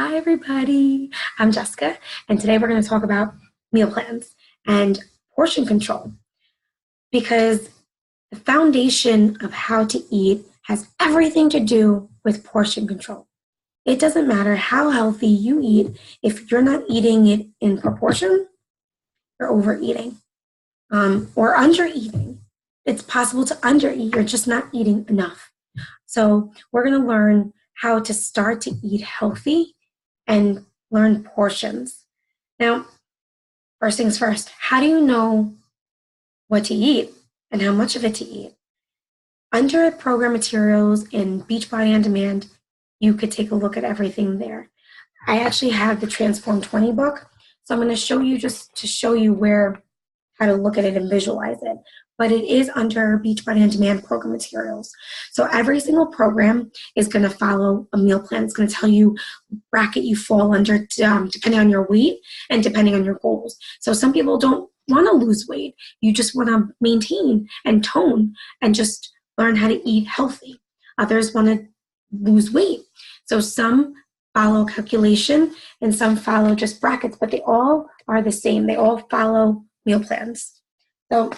Hi, everybody. I'm Jessica, and today we're going to talk about meal plans and portion control because the foundation of how to eat has everything to do with portion control. It doesn't matter how healthy you eat, if you're not eating it in proportion, you're overeating or undereating. It's possible to undereat, you're just not eating enough. So, we're going to learn how to start to eat healthy and learn portions. Now, first things first, how do you know what to eat and how much of it to eat? Under program materials in Beachbody On Demand, you could take a look at everything there. I actually have the Transform 20 book, so I'm going to show you just to show you how to look at it and visualize it. But it is under Beachbody On Demand program materials. So every single program is going to follow a meal plan. It's going to tell you what bracket you fall under depending on your weight and depending on your goals. So some people don't want to lose weight. You just want to maintain and tone and just learn how to eat healthy. Others want to lose weight. So some follow calculation and some follow just brackets, but they all are the same. They all follow meal plans. So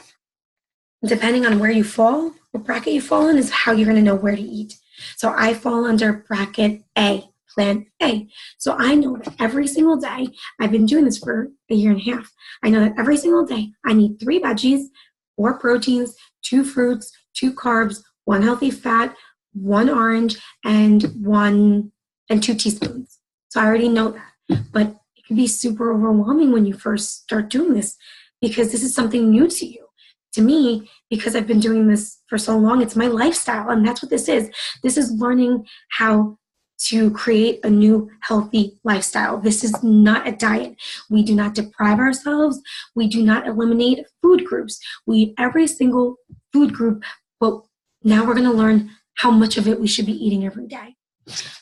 depending on where you fall, what bracket you fall in is how you're going to know where to eat. So I fall under bracket A, plan A. So I know that every single day, I've been doing this for a year and a half. I know that every single day I need 3 veggies, 4 proteins, 2 fruits, 2 carbs, 1 healthy fat, 1 orange, and 2 teaspoons. So I already know that. But it can be super overwhelming when you first start doing this because this is something new to you. To me, because I've been doing this for so long, it's my lifestyle, and that's what this is. This is learning how to create a new healthy lifestyle. This is not a diet. We do not deprive ourselves. We do not eliminate food groups. We eat every single food group, but now we're going to learn how much of it we should be eating every day.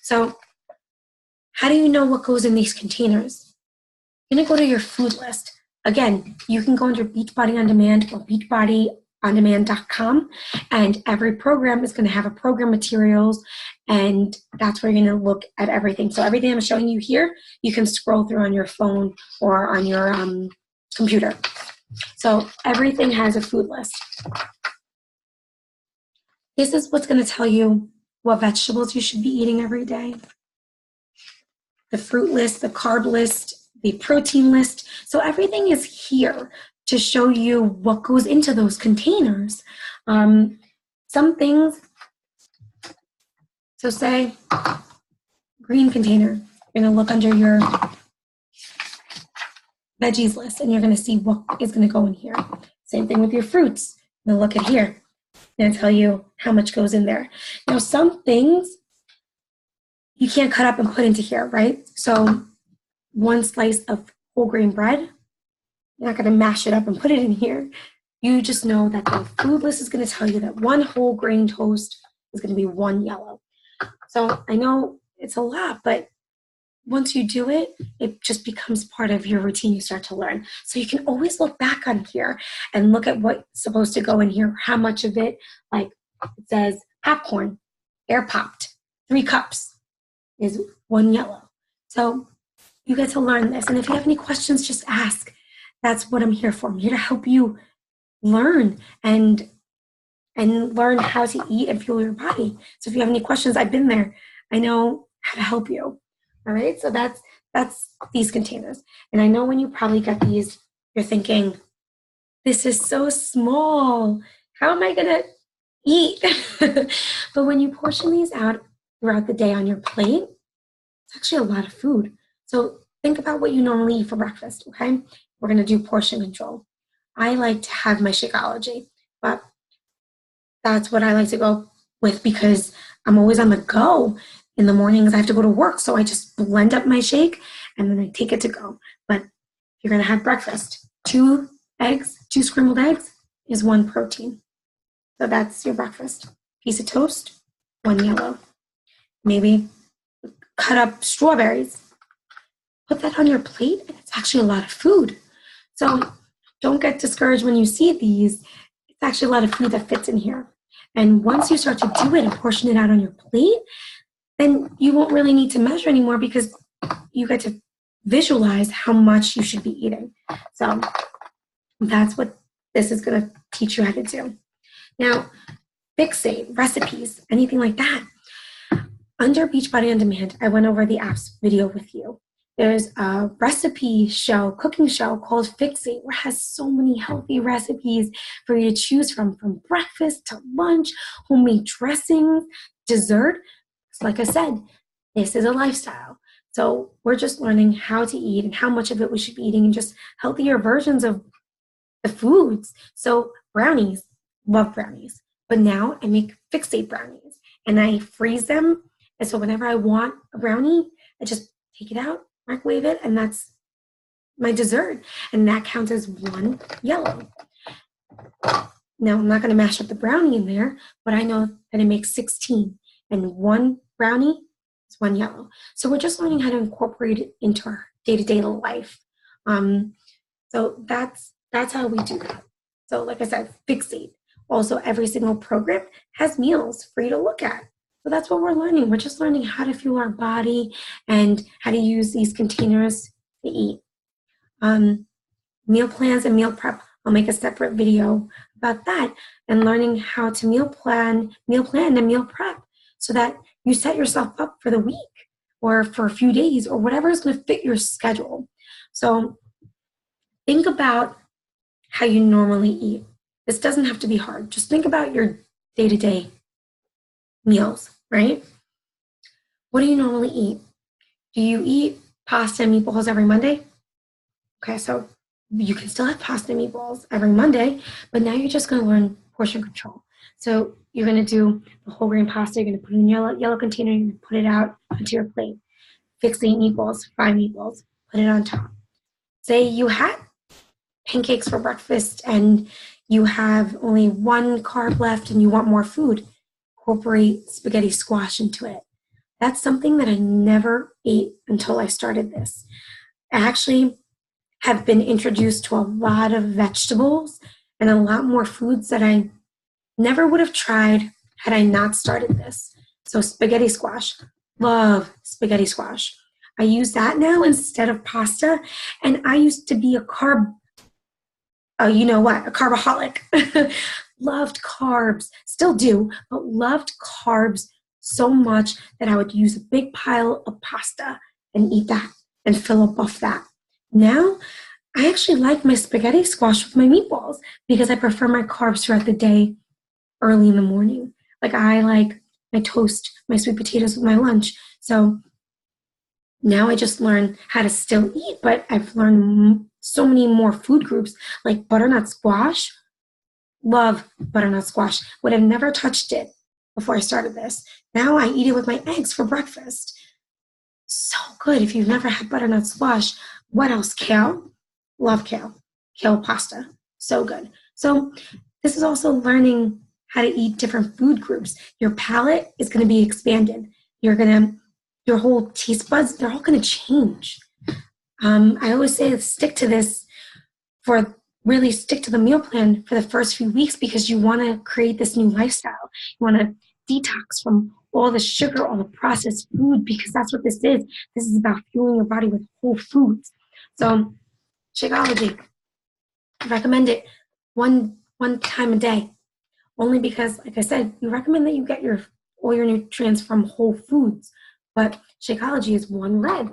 So how do you know what goes in these containers? You're going to go to your food list. Again, you can go under Beachbody On Demand or beachbodyondemand.com, and every program is going to have a program materials, and that's where you're going to look at everything. So everything I'm showing you here, you can scroll through on your phone or on your computer. So everything has a food list. This is what's going to tell you what vegetables you should be eating every day. The fruit list, the carb list, the protein list. So everything is here to show you what goes into those containers. Some things, so say green container, you're going to look under your veggies list and you're going to see what is going to go in here. Same thing with your fruits. You're going to look at here. I'm going to tell you how much goes in there. Now, some things you can't cut up and put into here, right? So 1 slice of whole grain bread, you're not going to mash it up and put it in here. You just know that the food list is going to tell you that 1 whole grain toast is going to be 1 yellow. So I know it's a lot, but once you do it, it just becomes part of your routine. You start to learn. So you can always look back on here and look at what's supposed to go in here, how much of it, like it says popcorn, air popped, 3 cups is 1 yellow. So you get to learn this. And if you have any questions, just ask. That's what I'm here for. I'm here to help you learn and learn how to eat and fuel your body. So if you have any questions, I've been there. I know how to help you. All right, so that's these containers. And I know when you probably get these, you're thinking, this is so small. How am I going to eat? But when you portion these out throughout the day on your plate, it's actually a lot of food. So think about what you normally eat for breakfast, okay? We're going to do portion control. I like to have my Shakeology, but that's what I like to go with because I'm always on the go. In the mornings, I have to go to work, so I just blend up my shake, and then I take it to go. But if you're going to have breakfast, 2 eggs, 2 scrambled eggs is 1 protein. So that's your breakfast. Piece of toast, 1 yellow. Maybe cut up strawberries. Put that on your plate, and it's actually a lot of food. So don't get discouraged when you see these. It's actually a lot of food that fits in here. And once you start to do it and portion it out on your plate, then you won't really need to measure anymore because you get to visualize how much you should be eating. So that's what this is going to teach you how to do. Now, Fixate, recipes, anything like that. Under Beachbody On Demand, I went over the apps video with you. There's a recipe show, cooking show called Fixate, where it has so many healthy recipes for you to choose from breakfast to lunch, homemade dressings, dessert. So like I said, this is a lifestyle. So we're just learning how to eat and how much of it we should be eating and just healthier versions of the foods. So brownies, love brownies. But now I make Fixate brownies and I freeze them. And so whenever I want a brownie, I just take it out, microwave it, and that's my dessert. And that counts as one yellow. Now, I'm not going to mash up the brownie in there, but I know that it makes 16. And one brownie is one yellow. So we're just learning how to incorporate it into our day-to-day life. So that's how we do that. So like I said, Fixate. Also, every single program has meals for you to look at. So that's what we're learning. We're just learning how to fuel our body and how to use these containers to eat. Meal plans and meal prep. I'll make a separate video about that and learning how to meal plan and meal prep so that you set yourself up for the week or for a few days or whatever is going to fit your schedule. So think about how you normally eat. This doesn't have to be hard. Just think about your day-to-day meals, right? What do you normally eat? Do you eat pasta and meatballs every Monday? Okay, so you can still have pasta and meatballs every Monday, but now you're just going to learn portion control. So you're going to do the whole grain pasta. You're going to put it in a yellow container. You're going to put it out onto your plate. Fixate meatballs, fry meatballs, put it on top. Say you had pancakes for breakfast and you have only one carb left and you want more food. Incorporate spaghetti squash into it. That's something that I never ate until I started this. I actually have been introduced to a lot of vegetables and a lot more foods that I never would have tried had I not started this. So spaghetti squash, love spaghetti squash. I use that now instead of pasta, and I used to be a carbaholic. Loved carbs, still do, but loved carbs so much that I would use a big pile of pasta and eat that and fill up off that. Now, I actually like my spaghetti squash with my meatballs because I prefer my carbs throughout the day early in the morning. Like I like my toast, my sweet potatoes with my lunch. So now I just learn how to still eat, but I've learned so many more food groups like butternut squash. Love butternut squash. Would have never touched it before I started this. Now I eat it with my eggs for breakfast. So good. If you've never had butternut squash, what else? Kale. Love kale. Kale pasta. So good. So this is also learning how to eat different food groups. Your palate is going to be expanded. Your whole taste buds, they're all going to change. I always say stick to the meal plan for the first few weeks because you want to create this new lifestyle. You want to detox from all the sugar, all the processed food, because that's what this is. This is about fueling your body with whole foods. So Shakeology, I recommend it one time a day, only because, like I said, we recommend that you get all your nutrients from whole foods. But Shakeology is one red.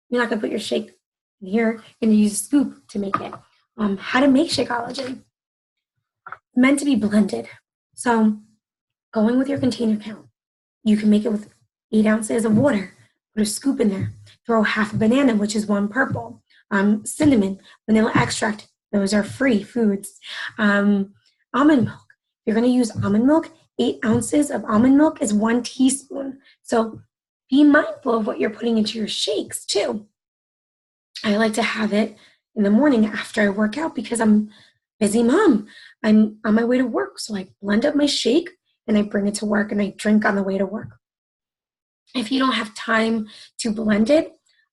You're not going to put your shake in here. You're going to use a scoop to make it. How to make Shakeology. It's meant to be blended. So going with your container count, you can make it with 8 ounces of water. Put a scoop in there. Throw half a banana, which is 1 purple. Cinnamon, vanilla extract. Those are free foods. Almond milk. If you're going to use almond milk, 8 ounces of almond milk is 1 teaspoon. So be mindful of what you're putting into your shakes too. I like to have it in the morning after I work out because I'm a busy mom. I'm on my way to work. So I blend up my shake and I bring it to work and I drink on the way to work. If you don't have time to blend it,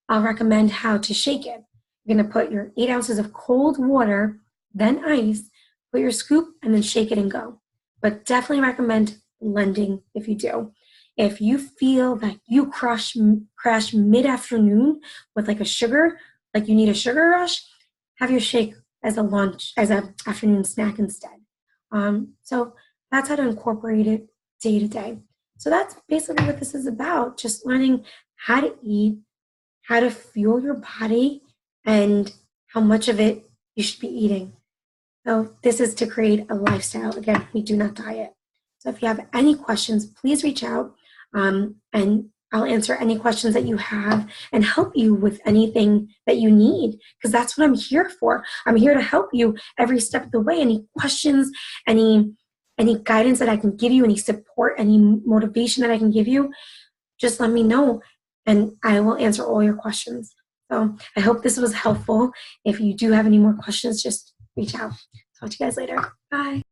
I'll recommend how to shake it. You're going to put your 8 ounces of cold water, then ice, put your scoop, and then shake it and go. But definitely recommend blending if you do. if you feel that you crash mid-afternoon with like a sugar, like you need a sugar rush, have your shake as a lunch, as an afternoon snack instead. So that's how to incorporate it day to day. So that's basically what this is about, just learning how to eat, how to fuel your body, and how much of it you should be eating. So this is to create a lifestyle. Again, we do not diet. So if you have any questions, please reach out, and I'll answer any questions that you have and help you with anything that you need, because that's what I'm here for. I'm here to help you every step of the way. Any questions, any guidance that I can give you, any support, any motivation that I can give you, just let me know and I will answer all your questions. So I hope this was helpful. If you do have any more questions, just reach out. Talk to you guys later. Bye.